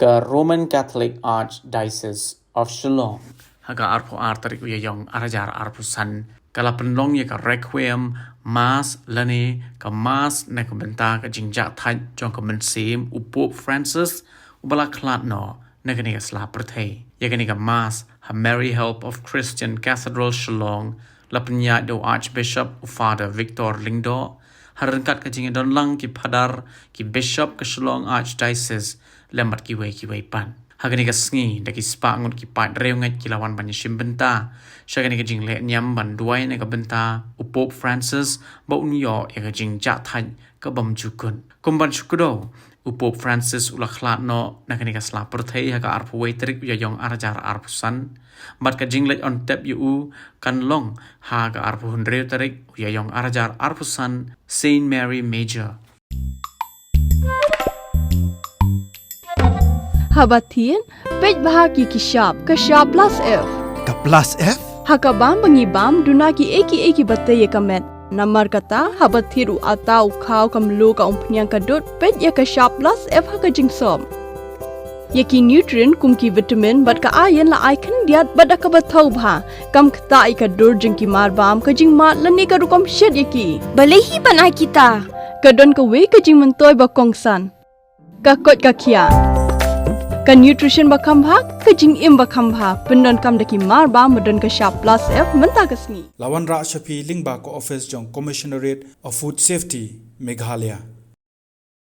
the Roman Catholic Archdiocese of Shillong. Haga arpo artarik uyayong arajar arpusan kala Pynlong ya ka Requiem Mass lani ka Mass na ka Bynta ka jingjak thaj jong ka mensim u Pope Francis ubala klat no na ka ni ka sla perthei ya ka ni ka Mass ha Mary Help of Christian Cathedral Shillong la penya do Archbishop Father Victor Lingdo harangkat ka jing don lang ki padar ki Bishop ka Shillong Archdiocese lembat ki wei pan hagani ka sngi da ki spa ngut ki pat reu ngat ki lawan ban shim Bynta shagani ka jing le nyam ban duai na ka Bynta u Pope Francis ba un yo ya ka jing ja thaj ka bam chukun kumban chukudo u Pope Francis ula khlat no na kani ka sla perthei ha ka arpu wei trik ya yong arajar arpusan bat ka jing le on tep yu kan long ha ka arpu hun reu tarik ya yong arajar arpusan Saint Mary Major. Habatin, pej bahagi kishab, kashab plus F. Ka plus F? Hakabam bangibam, dunaki eki batay kamet. Namar kata, habatiru atau kau kamlu ka umpnyang kadut, pej ya kashab plus F haka jingsom. Yaki nutrient kumki vitamin bat ka ayan la icon diat bat ka batau bha. Kam kata ika dur jingki marbam ka jing mat lani ka rukom shed yaki. Balehi banai kita. Kadon ka wei ka jing mentoy bakongsan. Ka kot ka kia. Ka nutrition bakam bha ka jing im bakam bha pendon kam daki marba modon ka sharp plus F menta kasni Lawan Ra Shapi Lingba ko office jong Commissionerate of Food Safety Meghalaya.